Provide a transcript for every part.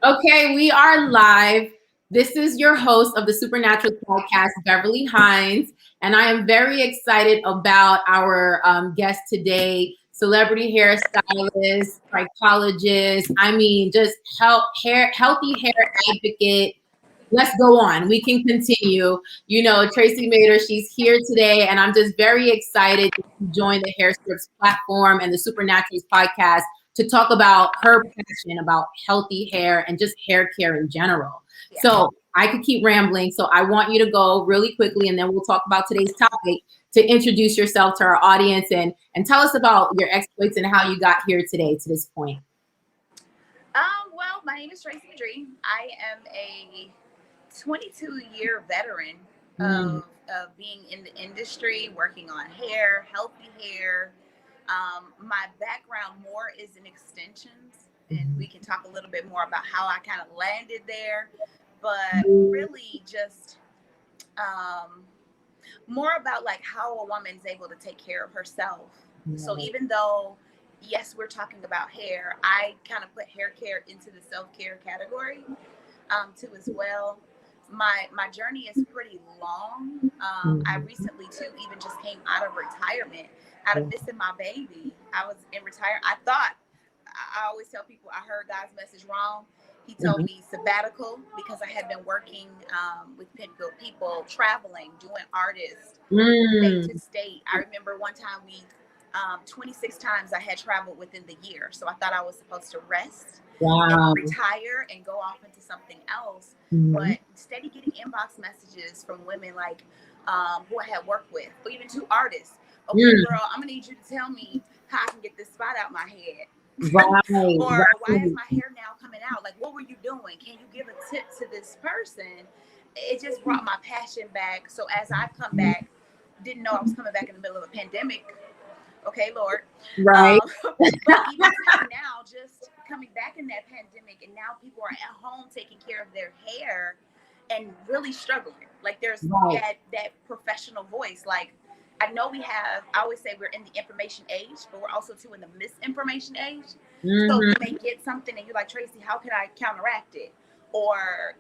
Okay, we are live. This is your host of the Supernatural podcast, Beverly Hines, and I am very excited about our guest today, celebrity hairstylist, psychologist. I mean, just healthy hair advocate. Let's go on. We can continue. You know, Trayce Madre, she's here today, and I'm just very excited to join the Hair Scripts platform and the Supernaturals podcast to talk about her passion about healthy hair and just hair care in general. Yeah. So I could keep rambling. So I want you to go really quickly, and then we'll talk about today's topic to introduce yourself to our audience and tell us about your exploits and how you got here today to this point. Well, my name is Trayce Madre. I am a 22-year veteran Mm. of being in the industry, working on hair, healthy hair. My background more is in extensions, and we can talk a little bit more about how I kind of landed there. But really, just um, more about like how a woman's able to take care of herself. So even though, yes, we're talking about hair, I kind of put hair care into the self-care category too as well. My journey is pretty long. I recently too even just came out of retirement, out of missing my baby. I was in retirement. I always tell people I heard God's message wrong. He told me sabbatical because I had been working with people traveling, doing artists, state to state. I remember one time 26 times I had traveled within the year. So I thought I was supposed to rest Wow. and retire and go off into something else. But steady getting inbox messages from women like who I had worked with, or even two artists. Okay, girl, I'm gonna need you to tell me how I can get this spot out my head. Right. Or why is my hair now coming out? Like, what were you doing? Can you give a tip to this person? It just brought my passion back. So as I've come back, didn't know I was coming back in the middle of a pandemic. Okay, Lord. Right. But even now, just coming back in that pandemic, and now people are at home taking care of their hair and really struggling. Like there's that professional voice. Like I know we have. I always say we're in the information age, but we're also too in the misinformation age. So you may get something and you're like, Tracey, how can I counteract it? Or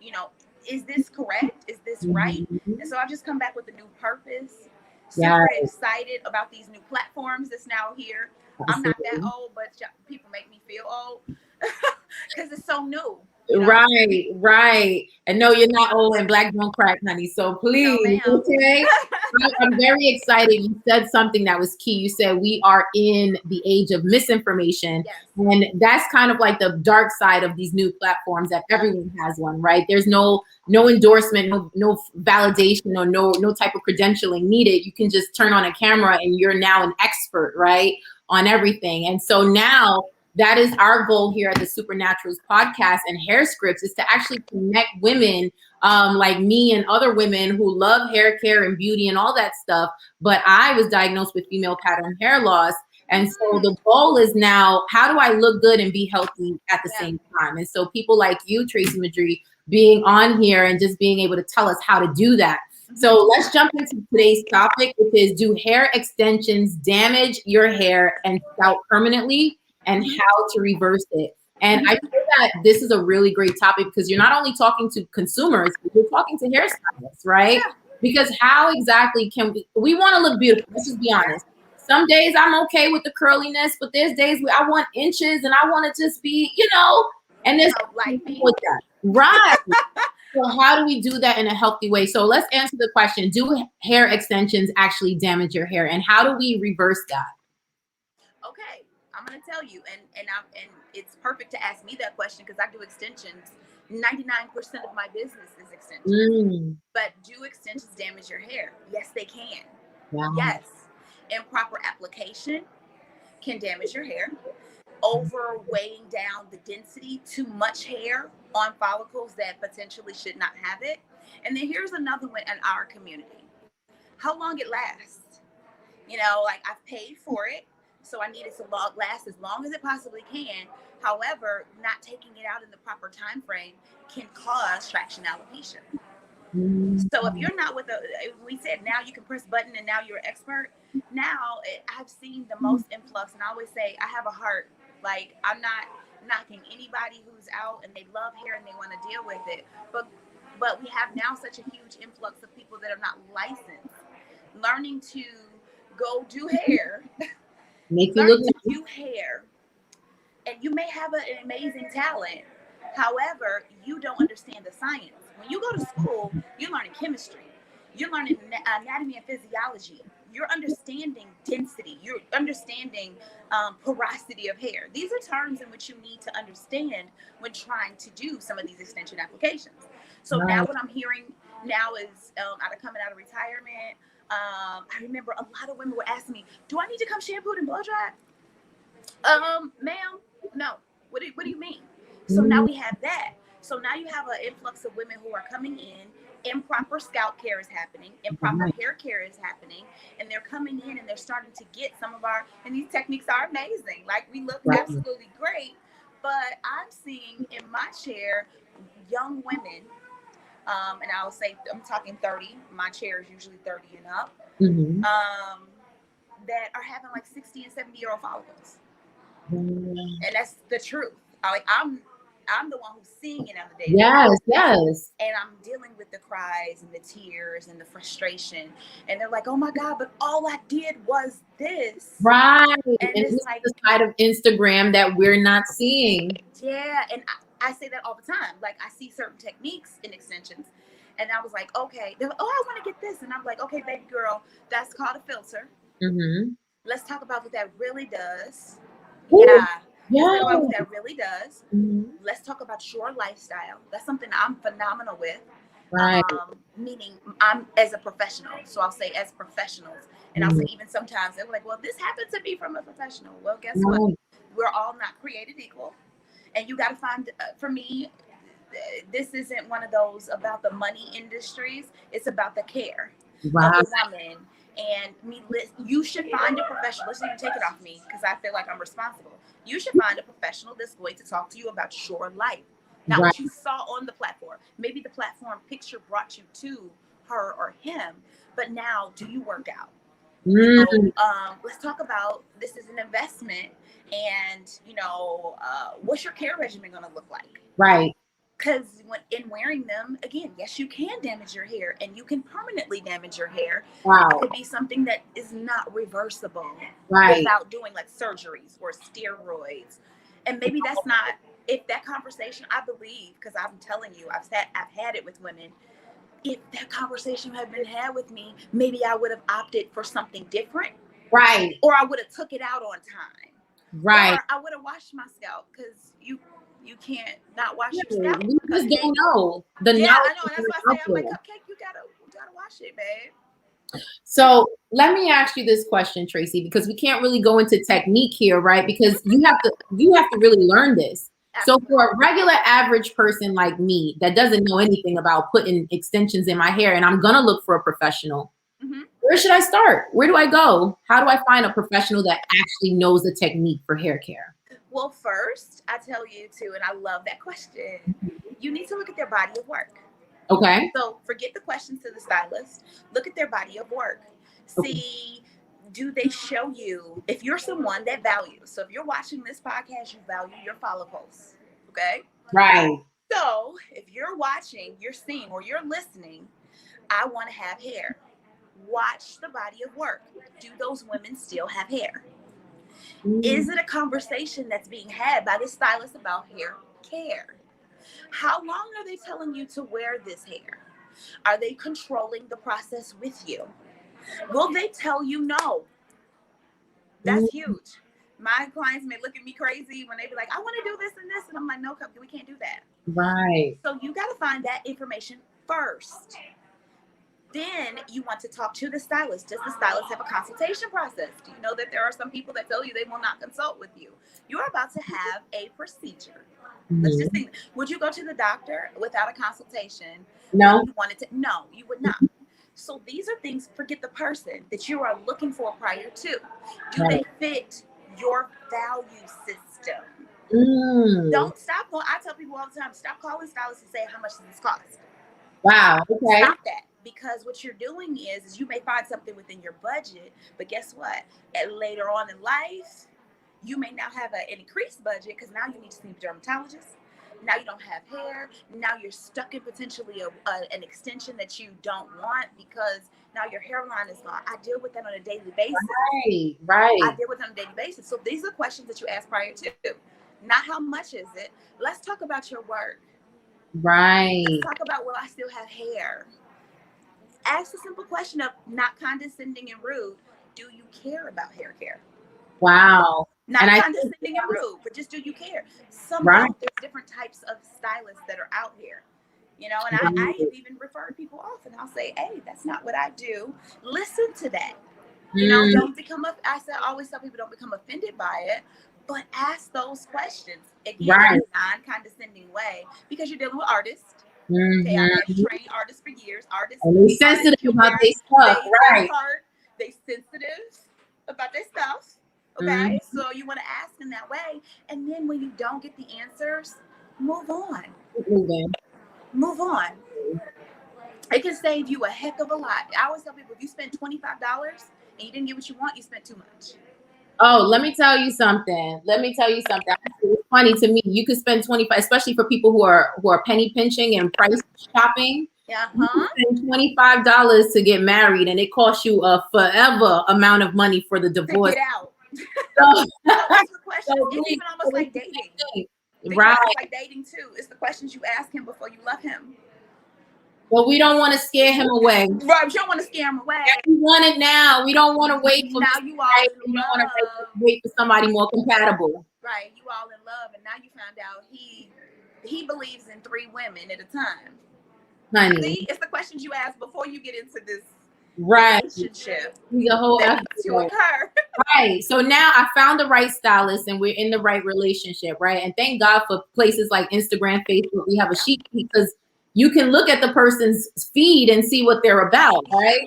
is this correct? Is this right? And so I've just come back with a new purpose. Super excited about these new platforms that's now here. I'm not that old, but people make me feel old because it's so new. Right. And no, you're not old and black don't crack, honey. So please, No, ma'am. okay? I'm very excited. You said something that was key. You said we are in the age of misinformation. Yes. And that's kind of like the dark side of these new platforms that everyone has one, right? There's no endorsement, no validation or no type of credentialing needed. You can just turn on a camera and you're now an expert, right? On everything. And so now that is our goal here at the Supernaturals podcast and Hair Scripts is to actually connect women like me and other women who love hair care and beauty and all that stuff. But I was diagnosed with female pattern hair loss. And so the goal is now, how do I look good and be healthy at the same time? And so people like you, Trayce Madre, being on here and just being able to tell us how to do that. So let's jump into today's topic, which is, do hair extensions damage your hair and scalp permanently? And how to reverse it. And I feel that this is a really great topic because you're not only talking to consumers, but you're talking to hairstylists, right? Yeah. Because how exactly can we want to look beautiful? Let's just be honest. Some days I'm okay with the curliness, but there's days where I want inches and I want to just be, and there's like me. with that. Right. So how do we do that in a healthy way? So let's answer the question. Do hair extensions actually damage your hair? And how do we reverse that? Okay, I'm gonna tell you, and it's perfect to ask me that question because I do extensions. 99% of my business is extensions. But do extensions damage your hair? Yes, they can. Wow. Yes, improper application can damage your hair. Over weighing down the density, too much hair on follicles that potentially should not have it. And then here's another one in our community: how long it lasts. Like I've paid for it, so I need it to last as long as it possibly can. However, not taking it out in the proper time frame can cause traction alopecia. So if you're not we said now you can press button and now you're an expert. Now I've seen the most influx, and I always say I have a heart. Like I'm not knocking anybody who's out and they love hair and they want to deal with it. But we have now such a huge influx of people that are not licensed, learning to go do hair, Make you learning look to do hair, and you may have an amazing talent. However, you don't understand the science. When you go to school, you're learning chemistry, you're learning anatomy and physiology, you're understanding density, you're understanding porosity of hair. These are terms in which you need to understand when trying to do some of these extension applications. So now right. what I'm hearing now is coming out of retirement. I remember a lot of women were asking me, "Do I need to come shampooed and blow dried?" Ma'am, no. What do you mean? So now Mm, we have that. So now you have an influx of women who are coming in. Improper scalp care is happening. Improper right. hair care is happening, and they're coming in and they're starting to get some of our. And these techniques are amazing. Like, we look Right. absolutely great, but I'm seeing in my chair young women, and I'll say I'm talking 30. My chair is usually 30 and up. Mm-hmm. That are having like 60 and 70-year-old follicles. Mm. And that's the truth. I'm the one who's seeing it on the daily Yes, basis, yes. and I'm dealing with the cries and the tears and the frustration, and they're like, "Oh my God, but all I did was this," Right. and And this it's is like, the side of Instagram that we're not seeing. yeah, and I say that all the time. Like, I see certain techniques in extensions, and I was like, okay, they're like, "Oh, I want to get this," and I'm like, "Okay, baby girl, that's called a filter. Mm-hmm. Let's talk about what that really does." Ooh, Yeah, let's talk yeah. about what that really does. Mhm. Let's talk about your lifestyle. That's something I'm phenomenal with. Right. Meaning I'm as a professional. So I'll say as professionals. And I'll say Mhm. even sometimes they're like, well, this happened to be from a professional. Well, guess what? Right. We're all not created equal. And you got to find, for me, this isn't one of those about the money industries. It's about the care of Right. the woman. And you should find a professional. Let's even take it off me because I feel like I'm responsible. You should find a professional that's going to talk to you about your life, not Right. what you saw on the platform. Maybe the platform picture brought you to her or him, but now do you work out? Mm. Let's talk about this is an investment, and what's your care regimen going to look like? Right. Because when in wearing them again, yes, you can damage your hair, and you can permanently damage your hair. It Wow. could be something that is not reversible Right. without doing like surgeries or steroids. And maybe that's not, if that conversation, I believe, because I'm telling you, I've had it with women. If that conversation had been had with me, maybe I would have opted for something different, Right. or I would have took it out on time, Right. or I would have washed my scalp, because you can't not wash your scalp, We just cupcake. don't know. The Yeah, I knowledge know, is and that's not why I out say I'm like, there. cupcake, you gotta wash it, babe. So let me ask you this question, Tracy, because we can't really go into technique here, right? Because you have to really learn this. So Absolutely. for a regular average person like me that doesn't know anything about putting extensions in my hair and I'm gonna look for a professional, Hmm. where should I start? Where do I go? How do I find a professional that actually knows the technique for hair care? Well, first, I tell you to, and I love that question, you need to look at their body of work. Okay. So forget the questions to the stylist. Look at their body of work. Okay. See, do they show you, if you're someone that values, so if you're watching this podcast, you value your follicles. Okay. Right. So if you're watching, you're seeing, or you're listening, I want to have hair. Watch the body of work. Do those women still have hair? Mm. Is it a conversation that's being had by the stylist about hair care? How long are they telling you to wear this hair? Are they controlling the process with you? Will they tell you no? That's Mm. huge. My clients may look at me crazy when they be like, I want to do this and this. And I'm like, no, we can't do that. Right. So you got to find that information first. Then you want to talk to the stylist. Does the stylist have a consultation process? Do you know that there are some people that tell you they will not consult with you? You're about to have a procedure. Let's just Mhm. think, would you go to the doctor without a consultation when No. you wanted to? No, you would not. So these are things, forget the person that you are looking for prior to. Do Right. they fit your value system? Mm. Don't stop going. I tell people all the time, stop calling stylists and say, how much does this cost? Wow. Okay. Stop that, because what you're doing is you may find something within your budget, but guess what? Later on in life, You may now have an increased budget because now you need to see a dermatologist. Now you don't have hair. Now you're stuck in potentially an extension that you don't want because now your hairline is gone. I deal with that on a daily basis. Right, I right, deal with it on a daily basis. So these are questions that you ask prior to. Not how much is it. Let's talk about your work. right. Let's talk about, will I still have hair? Ask the simple question of, not condescending and rude, do you care about hair care? Wow. Not And I think, condescending and rude, but just, do you care? Some right. don't. There's different types of stylists that are out here. And I have even referred people off, and I'll say, hey, that's not what I do. Listen to that. Mm, Don't become I always tell people, don't become offended by it, but ask those questions again right. in a non-condescending way, because you're dealing with artists. Okay, I've had Mm-hmm. trained artists for years. Artists, And they sensitive artists can about wear, their stuff, they right? hurt, they sensitive about their stuff. Mm-hmm. Okay, so you want to ask in that way, and then when you don't get the answers, move on. Moving. Move on. It can save you a heck of a lot. I always tell people, if you spend $25 and you didn't get what you want, you spent too much. Oh, let me tell you something. It's funny to me. You could spend 25, especially for people who are penny pinching and price shopping. Yeah, You can spend $25 to get married, and it costs you a forever amount of money for the to divorce. get out. So, So it's the questions. so It's even almost like it's the dating. same thing. Think Right. about it, it's like dating too. It's the questions you ask him before you love him. But we don't want to scare him away. Right, you don't want to scare him away. We want it now. We don't want to wait for Now Mr. you all Right. in We don't want to love. wait for somebody more compatible. Right, you all in love, and now you found out he believes in 3 women at a time. Honey. See, it's the questions you ask before you get into this Right. relationship The whole that needs to occur. Right. So now I found the right stylist and we're in the right relationship, right? And thank God for places like Instagram, Facebook. We have a sheet because you can look at the person's feed and see what they're about, right?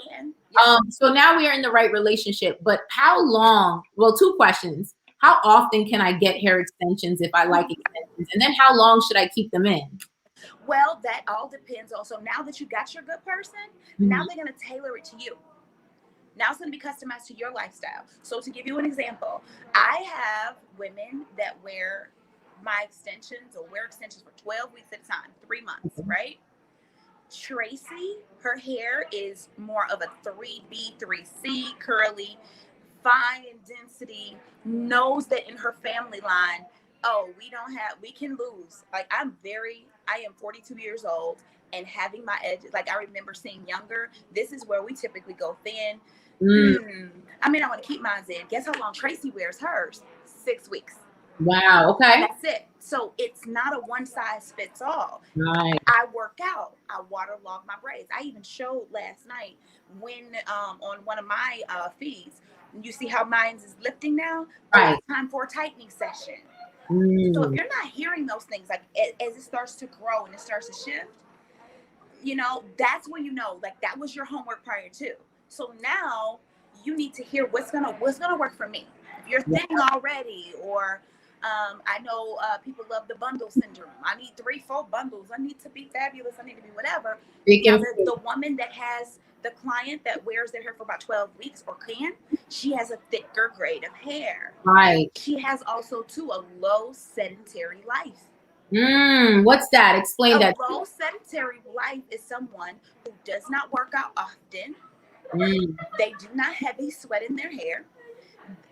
Yeah. So now we are in the right relationship. But how long? Well, 2 questions. How often can I get hair extensions if I like extensions? And then how long should I keep them in? Well, that all depends also. Now that you got your good person, now they're going to tailor it to you. Now it's going to be customized to your lifestyle. So to give you an example, I have women that wear my extensions or wear extensions for 12 weeks at a time, 3 months, right? Tracy, her hair is more of a 3B, 3C, curly, fine in density, knows that in her family line, oh, we can lose. Like I am 42 years old, and having my edges, like I remember seeing younger, this is where we typically go thin. I mean, I want to keep mine in. Guess how long Tracy wears hers? 6 weeks. Wow. Okay. That's it. So it's not a one size fits all. Right. I work out. I waterlog my braids. I even showed last night when on one of my feeds. You see how mine is lifting now? Right. Oh, it's time for a tightening session. So if you're not hearing those things, like as it starts to grow and it starts to shift, that's when like that was your homework prior to. So now you need to hear what's gonna work for me. If you're thin already, or I know people love the bundle syndrome. I need 3-4 bundles. I need to be fabulous. I need to be whatever. The woman that has the client that wears their hair for about 12 weeks she has a thicker grade of hair. Right. She has also too a low sedentary life. What's that? Explain that. A low sedentary life is someone who does not work out often. They do not have a sweat in their hair.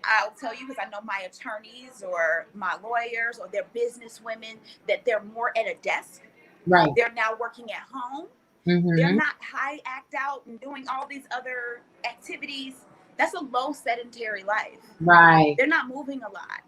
I'll tell you, because I know my attorneys or my lawyers or their business women, that they're more at a desk. Right. They're now working at home. They're not high act out and doing all these other activities. That's a low sedentary life. Right. They're not moving a lot.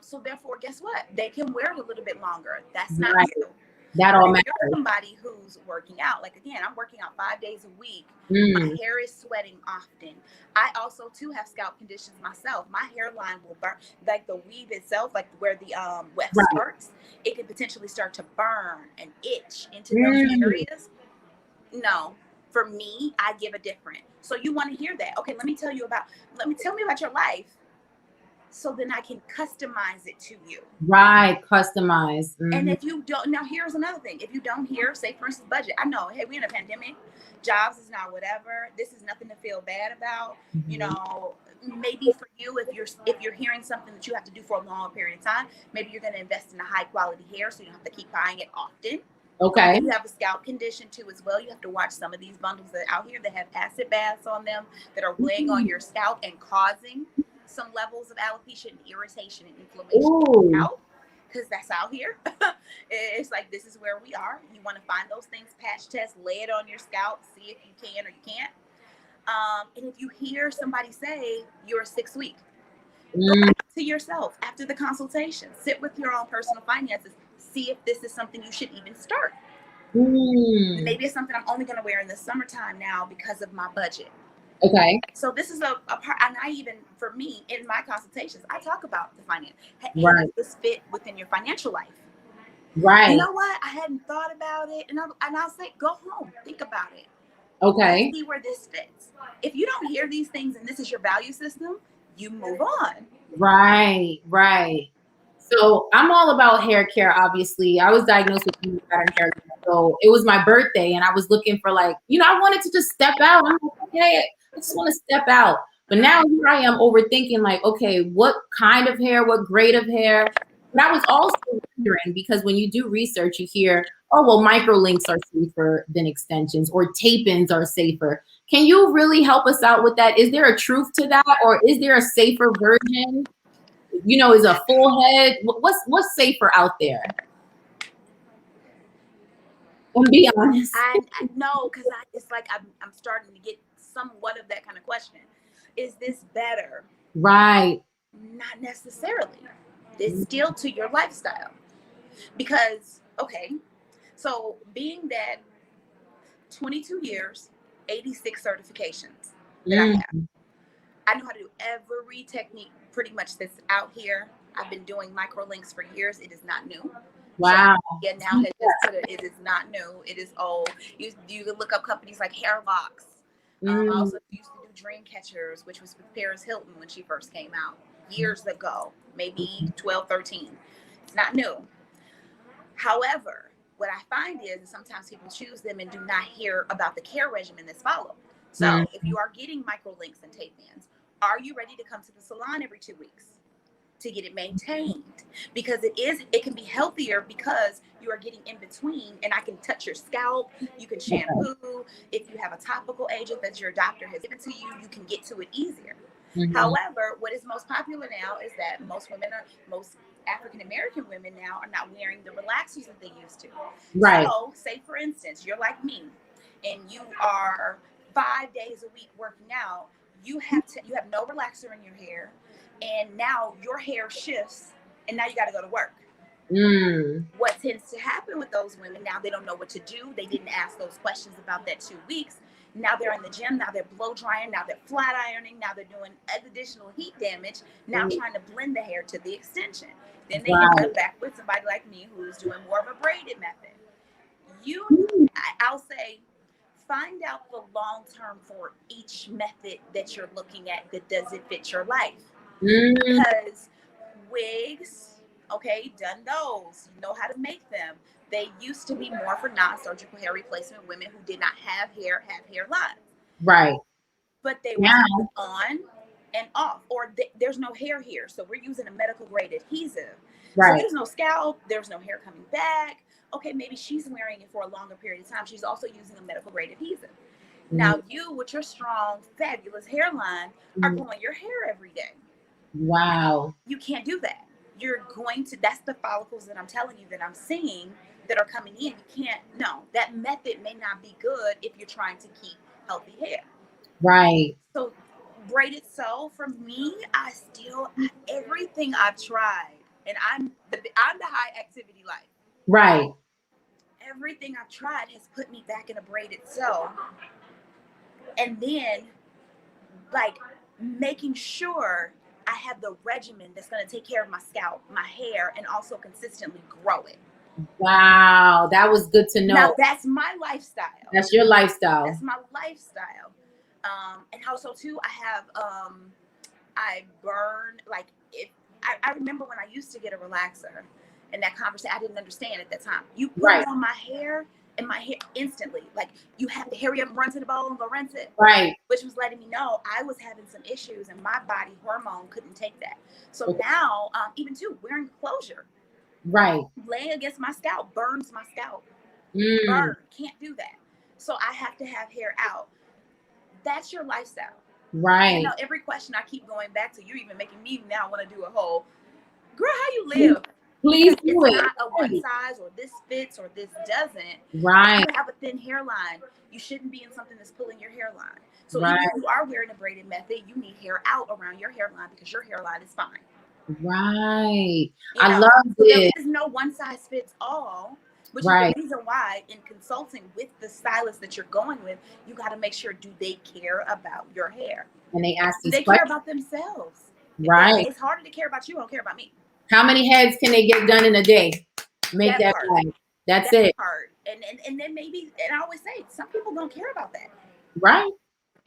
So therefore, guess what? They can wear it a little bit longer. That's not you. That all matters. You're somebody who's working out. Like again, I'm working out 5 days a week. My hair is sweating often. I also too have scalp conditions myself. My hairline will burn, like the weave itself, like where the wax starts. It can potentially start to burn and itch into those areas. No, for me, I give a different. So you want to hear that? Okay, tell me about your life. So then I can customize it to you. Right, customize. And if you don't, now here's another thing. If you don't hear, say for instance, budget. I know, hey, we're in a pandemic. Jobs is not whatever. This is nothing to feel bad about. maybe for you, if you're hearing something that you have to do for a long period of time, maybe you're going to invest in a high quality hair so you don't have to keep buying it often. Okay. If you have a scalp condition too as well, you have to watch some of these bundles that are out here that have acid baths on them that are weighing on your scalp and causing some levels of alopecia and irritation and inflammation out, because that's out here. It's like, this is where we are. You want to find those things, patch test, lay it on your scalp, see if you can or you can't. And if you hear somebody say you're a 6 week, go back to yourself after the consultation, sit with your own personal finances, see if this is something you should even start. Maybe it's something I'm only going to wear in the summertime now because of my budget. Okay. So this is a part, and I even, for me, in my consultations, I talk about the finance. Hey, Right. does this fit within your financial life? Right. You know what? I hadn't thought about it, and I'll say, go home, think about it. Okay. Let's see where this fits. If you don't hear these things and this is your value system, you move on. Right. Right. So I'm all about hair care, obviously. I was diagnosed with pattern hair. So it was my birthday and I was looking for, like, I wanted to just step out. I'm like, okay, I just want to step out. But now here I am overthinking, like, okay, what kind of hair, what grade of hair? But I was also wondering, because when you do research, you hear, oh, well, microlinks are safer than extensions, or tape-ins are safer. Can you really help us out with that? Is there a truth to that, or is there a safer version? Is a full head. What's safer out there? And be honest. I know, because it's like I'm starting to get somewhat of that kind of question. Is this better? Right. Not necessarily. It's still to your lifestyle. Because, okay, so being that 22 years, 86 certifications that I have, I know how to do every technique pretty much that's out here. I've been doing microlinks for years. It is not new. Wow. So, yeah, now it is not new. It is old. You can look up companies like Hair Locks. I also used to do Dream Catchers, which was with Paris Hilton when she first came out years ago, maybe 12, 13. It's not new. However, what I find is sometimes people choose them and do not hear about the care regimen that's followed. So if you are getting microlinks and tape ins, are you ready to come to the salon every 2 weeks to get it maintained? Because it can be healthier because you are getting in between, and I can touch your scalp, you can shampoo. If you have a topical agent that your doctor has given to you, you can get to it easier. However, what is most popular now is that most African American women now are not wearing the relaxers that they used to. Right. So, say for instance, you're like me, and you are 5 days a week working out. You have no relaxer in your hair, and now your hair shifts, and now you got to go to work. What tends to happen with those women, now they don't know what to do. They didn't ask those questions about that 2 weeks. Now they're in the gym. Now they're blow drying. Now they're flat ironing. Now they're doing additional heat damage. Now trying to blend the hair to the extension. Then they end up back with somebody like me who's doing more of a braided method. I'll say, find out the long term for each method that you're looking at that doesn't fit your life. Because wigs, okay, done those. You know how to make them. They used to be more for non-surgical hair replacement women who did not have hair lines. Right. But they were on and off, or there's no hair here, so we're using a medical grade adhesive. Right. So there's no scalp, there's no hair coming back. Okay, maybe she's wearing it for a longer period of time. She's also using a medical grade adhesive. Now you, with your strong, fabulous hairline, are growing your hair every day. Wow. You can't do that. That's the follicles that I'm telling you that I'm seeing that are coming in. That method may not be good if you're trying to keep healthy hair. Right. So braided sew, for me, everything I've tried, and I'm the high activity life. Right. Everything I've tried has put me back in a braided sew. And then, like, making sure I have the regimen that's going to take care of my scalp, my hair, and also consistently grow it. Wow, that was good to know. Now, that's my lifestyle. That's your lifestyle. That's my lifestyle. And also, too, I burn, like, I remember when I used to get a relaxer, and that conversation, I didn't understand at that time. You put it on my hair, and my hair instantly, like, you have to hurry up and run to the bowl and go rinse it. Right. Which was letting me know I was having some issues and my body hormone couldn't take that. So Okay. now, even too, wearing closure, Right. laying against my scalp burns my scalp. Mm. Burn, can't do that. So I have to have hair out. That's your lifestyle. Right. You know, every question I keep going back to, you're even making me now want to do a whole, girl, how you live? Please do it's it. not a one size or this fits or this doesn't. Right. If you have a thin hairline, you shouldn't be in something that's pulling your hairline. So Right. even if you are wearing a braided method, you need hair out around your hairline because your hairline is fine. Right. You know? I love so it. there is no one size fits all, which Right. is the reason why in consulting with the stylist that you're going with, you got to make sure, do they care about your hair? And they ask Do these they care questions. about themselves? Right. It's harder to care about you, don't care about me. How many heads can they get done in a day? Make that right. That's it. Part. And then maybe, and I always say, some people don't care about that. Right.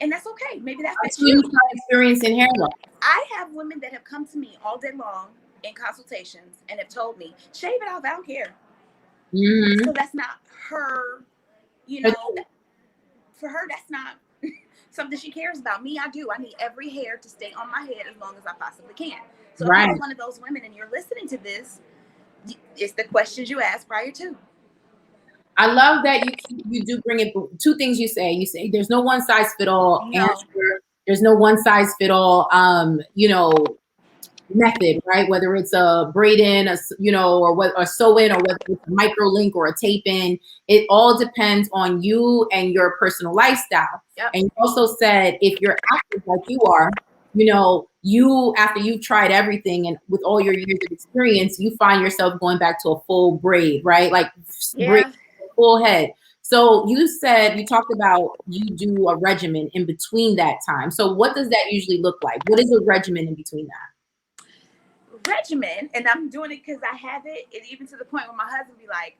And that's okay. Maybe that fits you. You start experiencing hair loss. I have women that have come to me all day long in consultations and have told me, shave it off, I don't care. Mm-hmm. So that's not her, you know, for her, that's not something she cares about. Me, I do. I need every hair to stay on my head as long as I possibly can. So if you're one of those women and you're listening to this, it's the questions you ask prior to. I love that you do bring it. Two things you say. You say there's no one size fit all answer. There's no one size fit all, you know, method, right? Whether it's a braid in, or sew in, or whether it's a micro link or a tape in, it all depends on you and your personal lifestyle. Yep. And you also said if you're active like you are, you know, you after you've tried everything and with all your years of experience, you find yourself going back to a full braid, right? Like braid, full head. So you said, you talked about you do a regimen in between that time. So what does that usually look like? What is a regimen in between that? Regimen, and I'm doing it because I have it, and even to the point where my husband be like,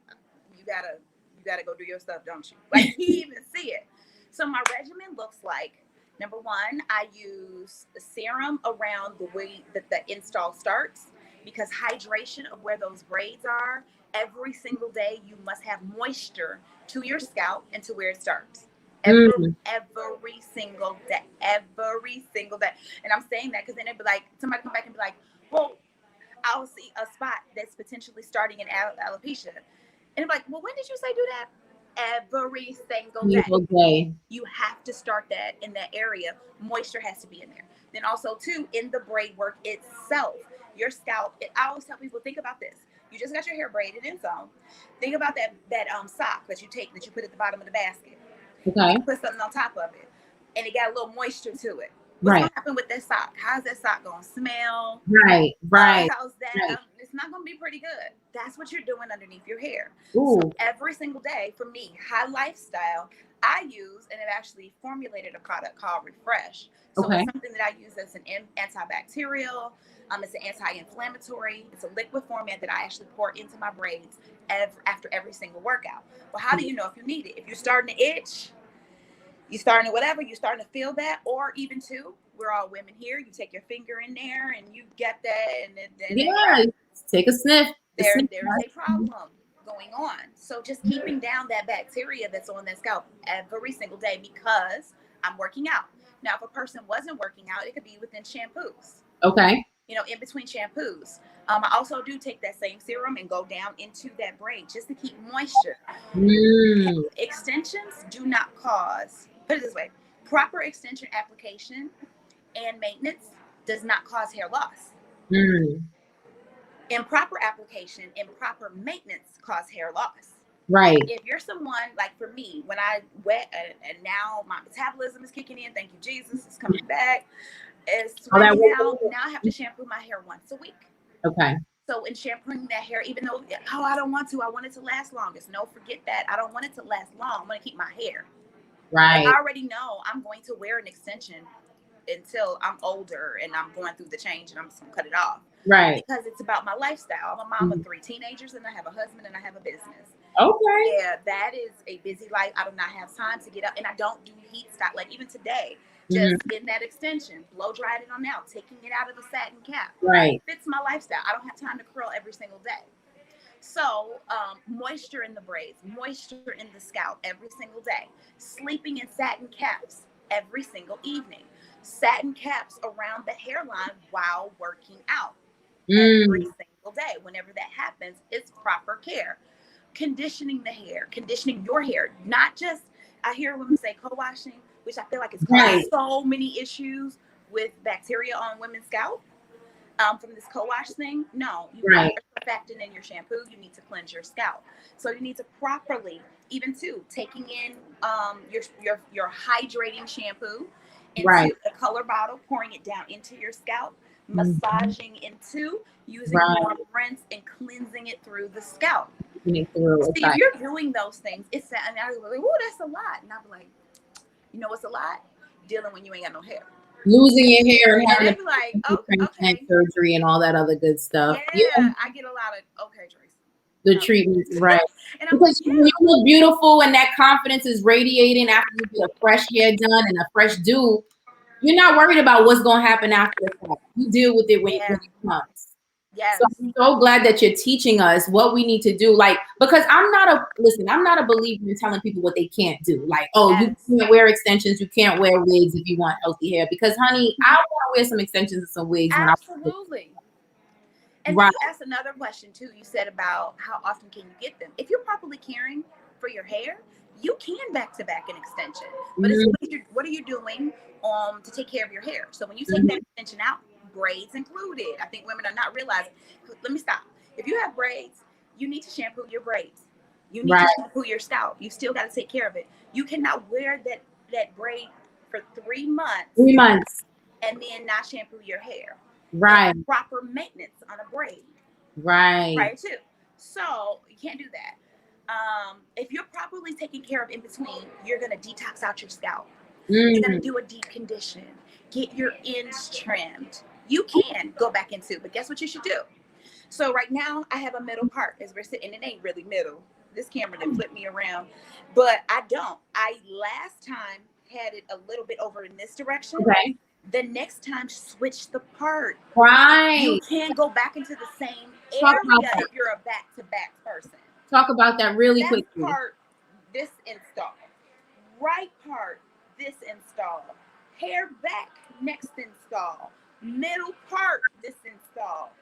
you gotta go do your stuff, don't you? Like, he even see it. So my regimen looks like, number one, I use a serum around the way that the install starts, because hydration of where those braids are, every single day you must have moisture to your scalp and to where it starts. Every single day. And I'm saying that because then it'd be like, somebody come back and be like, well, I'll see a spot that's potentially starting in alopecia. And I'm like, well, when did you say do that? Every single day. You have to start that in that area. Moisture has to be in there. Then also, too, in the braid work itself, your scalp, I always tell people, think about this. You just got your hair braided and sewn. Think about that sock that you take, that you put at the bottom of the basket. Okay. You put something on top of it, and it got a little moisture to it. What's going to happen with that sock? How's that sock going to smell? Right. How's that? It's not going to be pretty good. That's what you're doing underneath your hair. So every single day, for me, high lifestyle, I use, and I've actually formulated a product called Refresh. So it's something that I use as an antibacterial. It's an anti-inflammatory. It's a liquid format that I actually pour into my braids after every single workout. Well, how do you know if you need it? If you're starting to itch, you're starting to whatever, you're starting to feel that, or even too, we're all women here. You take your finger in there and you get that, and then take a sniff. There's a problem going on. So just keeping down that bacteria that's on that scalp every single day, because I'm working out. Now, if a person wasn't working out, it could be within shampoos. Okay. You know, in between shampoos. I also do take that same serum and go down into that braid just to keep moisture. Extensions do not cause, put it this way, proper extension application and maintenance does not cause hair loss. Improper application, improper maintenance cause hair loss. Right. If you're someone like, for me, when I wet and now my metabolism is kicking in, thank you Jesus, it's coming back. It's now I have to shampoo my hair once a week. Okay. So in shampooing that hair, even though, I don't want to, I want it to last longest. No, forget that. I don't want it to last long. I want to keep my hair. Right. I already know I'm going to wear an extension until I'm older and I'm going through the change and I'm just going to cut it off. Right. Because it's about my lifestyle. I'm a mom of 3 teenagers and I have a husband and I have a business. Okay. Yeah, that is a busy life. I do not have time to get up, and I don't do heat style. Like even today, just in that extension, blow dried it on out, taking it out of the satin cap. Right. Fits my lifestyle. I don't have time to curl every single day. So, moisture in the braids, moisture in the scalp every single day, sleeping in satin caps every single evening, satin caps around the hairline while working out every single day. Whenever that happens, it's proper care. Conditioning the hair, conditioning your hair, not just, I hear women say co-washing, which I feel like it's caused so many issues with bacteria on women's scalp. From this co-wash thing, no, you need surfactant in your shampoo. You need to cleanse your scalp, so you need to properly, even too, taking in your hydrating shampoo into a color bottle, pouring it down into your scalp, massaging into, using warm rinse and cleansing it through the scalp. See, if you're doing those things, it's and I was like, oh, that's a lot, and I'll be like, you know what's a lot? Dealing when you ain't got no hair. Losing your hair and having to like, okay, surgery and all that other good stuff. Yeah, I get a lot of Trayce. The treatments, right? And I'm because like, you look beautiful and that confidence is radiating after you get a fresh hair done and a fresh do. You're not worried about what's going to happen after the fact. You deal with it when it comes. Yes. So I'm so glad that you're teaching us what we need to do. Like, because I'm not a believer in telling people what they can't do. Like, oh, you can't wear extensions, you can't wear wigs if you want healthy hair. Because, honey, I want to wear some extensions and some wigs. Absolutely. And that's another question too. You said about how often can you get them? If you're properly caring for your hair, you can back to back an extension. But it's what are you doing to take care of your hair? So when you take that extension out, braids included. I think women are not realizing. Let me stop. If you have braids, you need to shampoo your braids. You need to shampoo your scalp. You still got to take care of it. You cannot wear that braid for 3 months. 3 months. And then not shampoo your hair. Right. And proper maintenance on a braid. Right. Right too. So you can't do that. If you're properly taken care of in between, you're gonna detox out your scalp. You're gonna do a deep condition. Get your ends trimmed. You can go back into, but guess what you should do? So right now I have a middle part as we're sitting, and it ain't really middle. This camera didn't flip me around, but I don't. I last time had it a little bit over in this direction. Okay. The next time, switch the part. Right. You can't go back into the same area if you're a back-to-back person. Talk about that really quickly. Part, this install. Right part, this install. Hair back, next install. Middle part, this install.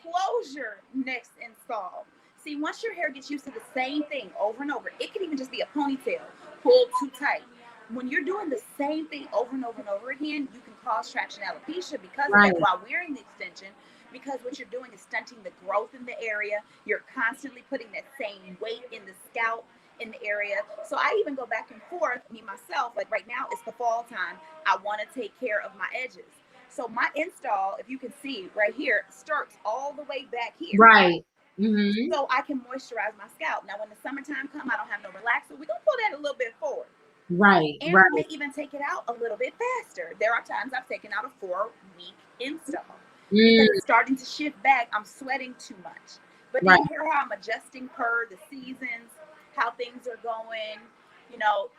Closure, next install. See, once your hair gets used to the same thing over and over, it can even just be a ponytail pulled too tight. When you're doing the same thing over and over and over again, you can cause traction alopecia because of that while wearing the extension, because what you're doing is stunting the growth in the area. You're constantly putting that same weight in the scalp, in the area. So I even go back and forth, me myself, like right now it's the fall time. I want to take care of my edges. So my install, if you can see right here, starts all the way back here. Right. So I can moisturize my scalp. Now when the summertime comes, I don't have no relaxer. We're going to pull that a little bit forward. Right. And we may even take it out a little bit faster. There are times I've taken out a 4-week install. Because it's starting to shift back. I'm sweating too much. But you hear how I'm adjusting per the seasons, how things are going. You know,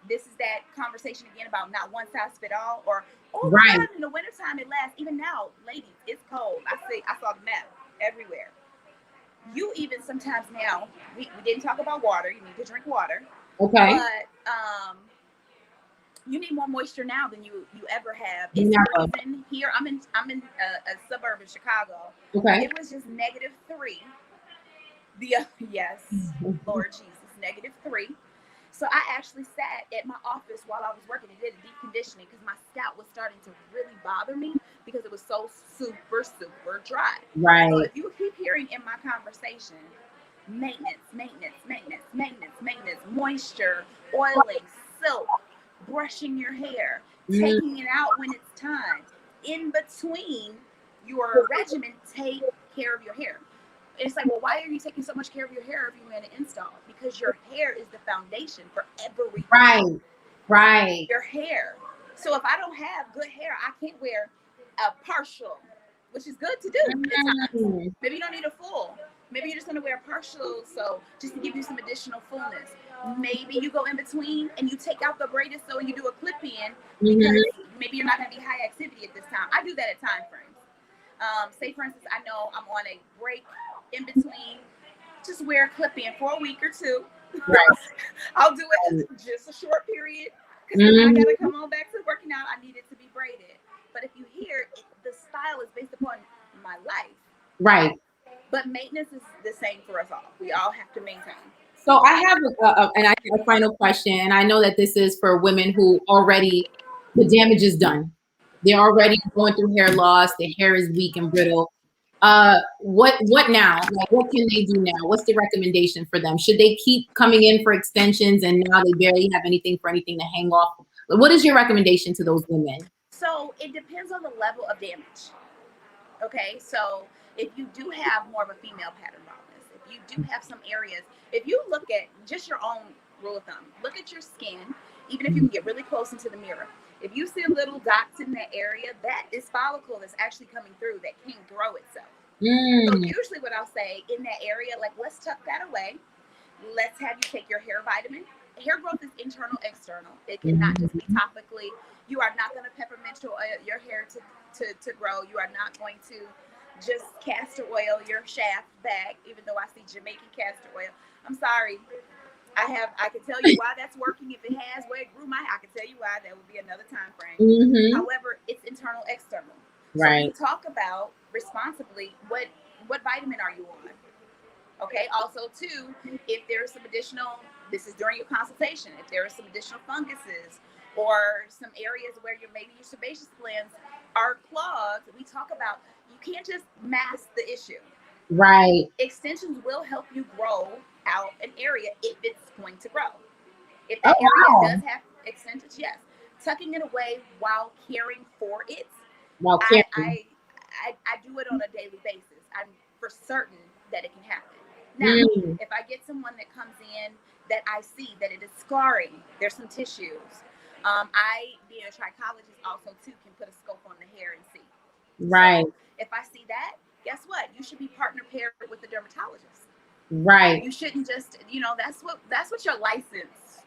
this is that conversation again about not one size fit all, or in the wintertime it lasts. Even now, ladies, it's cold. I saw the map everywhere. You even sometimes now, we didn't talk about water. You need to drink water. Okay. But you need more moisture now than you ever have. It's freezing here. I'm in a suburb of Chicago. Okay. It was just -3. Lord Jesus, -3. So I actually sat at my office while I was working and did a deep conditioning because my scalp was starting to really bother me because it was so super, super dry. Right. So if you keep hearing in my conversation, maintenance, moisture, oiling, silk, brushing your hair, taking it out when it's time. In between your regimen, take care of your hair. It's like, well, why are you taking so much care of your hair if you're in an install? Because your hair is the foundation for everything. Right. Your hair. So if I don't have good hair, I can't wear a partial, which is good to do at times. Maybe you don't need a full. Maybe you're just going to wear a partial, so just to give you some additional fullness. Maybe you go in between and you take out the braided sew and you do a clip in because maybe you're not going to be high activity at this time. I do that at time frames. Say, for instance, I know I'm on a break in between just wear a clip-in for a week or two. Right. I'll do it just a short period because then I Mhm. gotta come on back to working out. I need it to be braided. But if you hear it, the style is based upon my life. Right. But maintenance is the same for us all. We all have to maintain. So I have a final question, and I know that this is for women who already the damage is done. They're already going through hair loss. Their hair is weak and brittle. What now? Like, what can they do now? What's the recommendation for them? Should they keep coming in for extensions, and now they barely have anything to hang off? What is your recommendation to those women? So it depends on the level of damage. Okay, so if you do have more of a female pattern baldness, if you do have some areas, if you look at just your own rule of thumb, look at your skin, even if you can get really close into the mirror. If you see little dots in that area, that is follicle that's actually coming through that can grow itself. So usually what I'll say in that area, like, let's tuck that away. Let's have you take your hair vitamin. Hair growth is internal, external. It cannot just be topically. You are not going to peppermint your hair to grow. You are not going to just castor oil your shaft back, even though I see Jamaican castor oil. I'm sorry. I can tell you why that's working. If it has where it grew my hair, I can tell you why. That would be another time frame. Mm-hmm. However, it's internal, external. Right. So we talk about responsibly what vitamin are you on? Okay. Also, too, if there's some additional, this is during your consultation, if there are some additional funguses or some areas where maybe your sebaceous glands are clogged, we talk about you can't just mask the issue. Right. Extensions will help you grow out an area if it's going to grow. If Oh, that area wow. does have extensions, yes. Tucking it away while caring for it, While I, caring. I do it on a daily basis. I'm for certain that it can happen. Now, if I get someone that comes in that I see that it is scarring, there's some tissues. I, being a trichologist, also too can put a scope on the hair and see. Right. So if I see that, guess what? You should be partner paired with the dermatologist. Right. You shouldn't just, that's what your license.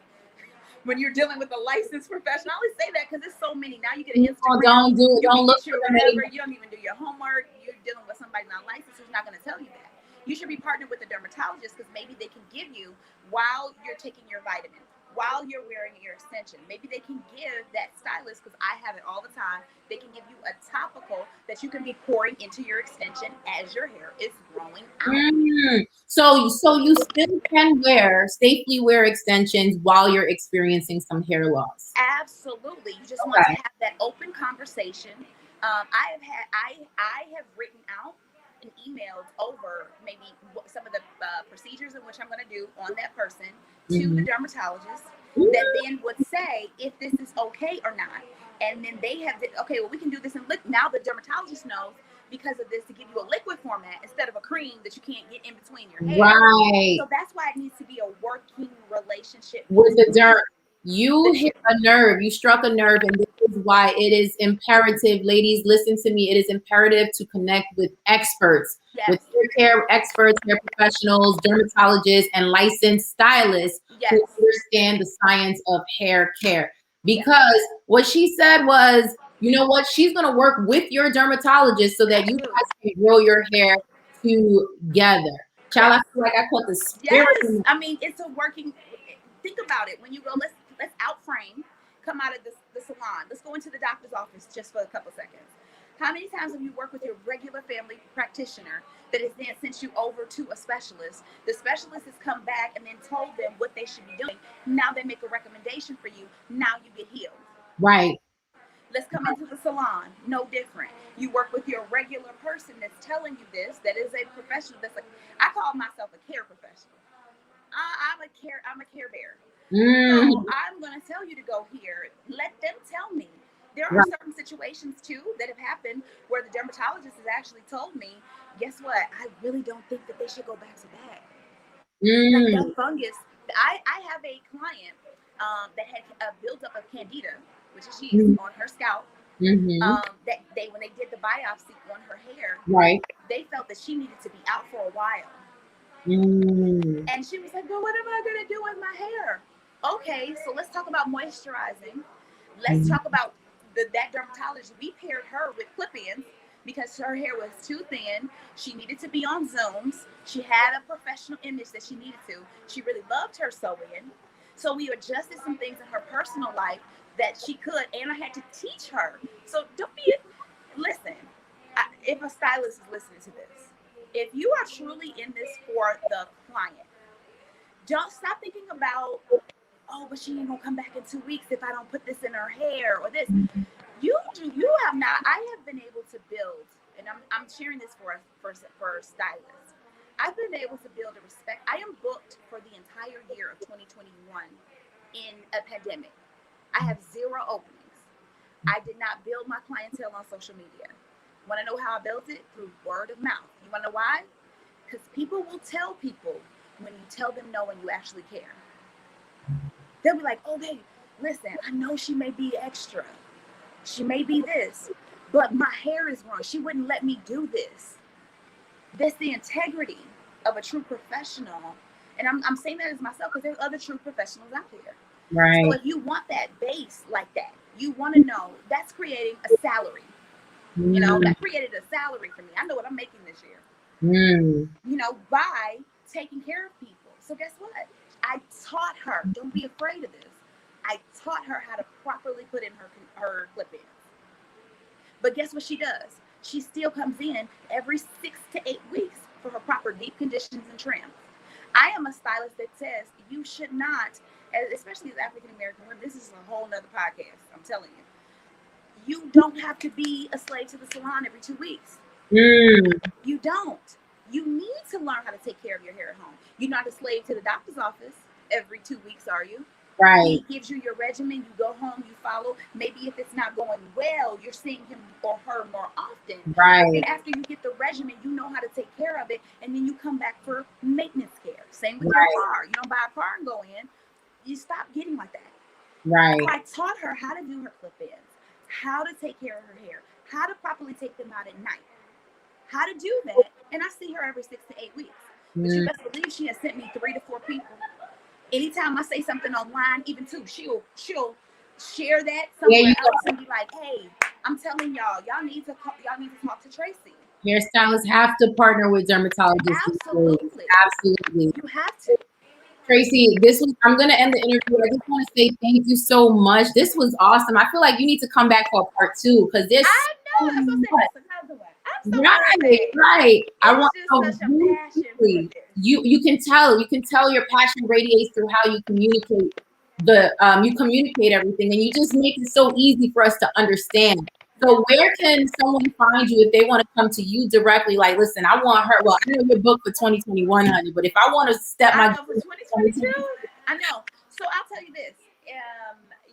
When you're dealing with a licensed professional, I always say that because there's so many. Now you get an Instagram, don't do it. you Don't can look get your for them whatever. anymore. You don't even do your homework. You're dealing with somebody not licensed who's not going to tell you that. You should be partnered with a dermatologist because maybe they can give you while you're taking your vitamin, while you're wearing your extension. Maybe they can give that stylist, because I have it all the time. They can give you a topical that you can be pouring into your extension as your hair is growing out. So you still can safely wear extensions while you're experiencing some hair loss. Absolutely. You just want to have that open conversation. I have written out and emailed over maybe some of the procedures in which I'm going to do on that person to the dermatologist that then would say if this is okay or not. And then they have, okay, well, we can do this in liquid. Now the dermatologist knows because of this to give you a liquid format instead of a cream that you can't get in between your hair. Right. So that's why it needs to be a working relationship with the derm. You hit a nerve. You struck a nerve, and this is why it is imperative, ladies, listen to me. It is imperative to connect with experts, with hair experts, hair professionals, dermatologists, and licensed stylists who understand the science of hair care. Because what she said was, you know what? She's going to work with your dermatologist so that you guys can grow your hair together. Child, I feel like I caught the spirit. Yes, I mean, it's a working. Think about it. When you go, let's outframe, come out of the salon. Let's go into the doctor's office just for a couple seconds. How many times have you worked with your regular family practitioner that has then sent you over to a specialist? The specialist has come back and then told them what they should be doing. Now they make a recommendation for you. Now you get healed. Right. Let's come into the salon. No different. You work with your regular person that's telling you this. That is a professional. I call myself a care professional. I'm a care bear. So I'm going to tell you to go here. Let them tell me. There are certain situations too that have happened where the dermatologist has actually told me, guess what? I really don't think that they should go back to that. Like that fungus. I have a client that had built up a candida, which is she's on her scalp. That when they did the biopsy on her hair, they felt that she needed to be out for a while. And she was like, well, what am I going to do with my hair? Okay, so let's talk about moisturizing. Let's talk about that dermatologist. We paired her with clip-ins because her hair was too thin. She needed to be on Zooms. She had a professional image that she needed to. She really loved her sew-in. So we adjusted some things in her personal life that she could, and I had to teach her. So don't be, listen, if a stylist is listening to this, if you are truly in this for the client, don't stop thinking about, oh, but she ain't gonna come back in 2 weeks if I don't put this in her hair or this. You have not. I have been able to build, and I'm sharing this for stylists. I've been able to build a respect. I am booked for the entire year of 2021 in a pandemic. I have 0 openings. I did not build my clientele on social media. Want to know how I built it? Through word of mouth. You want to know why? Because people will tell people when you tell them no and you actually care. They'll be like, okay, listen, I know she may be extra. She may be this, but my hair is wrong. She wouldn't let me do this. That's the integrity of a true professional. And I'm saying that as myself because there's other true professionals out there. Right. So if you want that base like that, you want to know, that's creating a salary. You know, that created a salary for me. I know what I'm making this year. You know, by taking care of people. So guess what? I taught her, don't be afraid of this. I taught her how to properly put in her clip-ins. But guess what she does? She still comes in every 6 to 8 weeks for her proper deep conditions and trims. I am a stylist that says you should not, especially as African-American women, this is a whole nother podcast, I'm telling you. You don't have to be a slave to the salon every 2 weeks. You don't. You need to learn how to take care of your hair at home. You're not a slave to the doctor's office every 2 weeks, are you? Right. He gives you your regimen, you go home, you follow. Maybe if it's not going well, you're seeing him or her more often. Right. And after you get the regimen, you know how to take care of it, and then you come back for maintenance care. Same with your car. You don't buy a car and go in. You stop getting like that. Right. So I taught her how to do her clip-ins, how to take care of her hair, how to properly take them out at night, how to do that. And I see her every 6 to 8 weeks. But you best believe she has sent me 3 to 4 people. Anytime I say something online, even too, she'll share that somewhere else and be like, "Hey, I'm telling y'all need to talk to Tracy." Hairstylists have to partner with dermatologists. Absolutely. Absolutely. You have to. Tracy, I'm going to end the interview. I just want to say thank you so much. This was awesome. I feel like you need to come back for a part 2 because this. I know. I'm supposed to say that's another one. I'm so right. I want just such a passion for this. You can tell your passion radiates through how you communicate everything, and you just make it so easy for us to understand. So where can someone find you if they want to come to you directly? Like, listen, I want her. Well, I know you're booked for 2021, honey, but if I want to step my for 2022, I know. So I'll tell you this.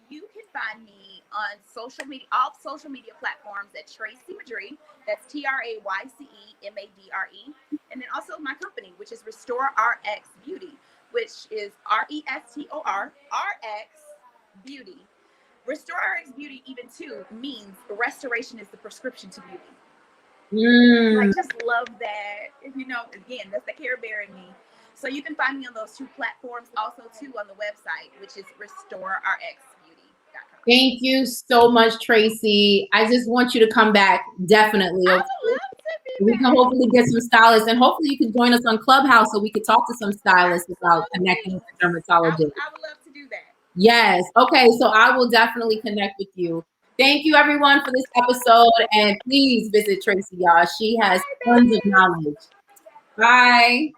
You can find me on social media, all social media platforms at Trayce Madre. That's TrayceMadre, and then also my company, which is Restore RX Beauty, which is RESTOR RX Beauty. Restore RX Beauty, even too, means restoration is the prescription to beauty. I just love that. You know, again, that's the Care Bear in me. So you can find me on those 2 platforms, also too on the website, which is RestoreRxBeauty.com. Thank you so much, Tracy. I just want you to come back, definitely. I would love to be back. We can hopefully get some stylists, and hopefully you can join us on Clubhouse so we could talk to some stylists about connecting with the dermatologist. I would love to do that. Yes. Okay. So I will definitely connect with you. Thank you, everyone, for this episode, and please visit Tracy, y'all. She has tons of knowledge. Bye.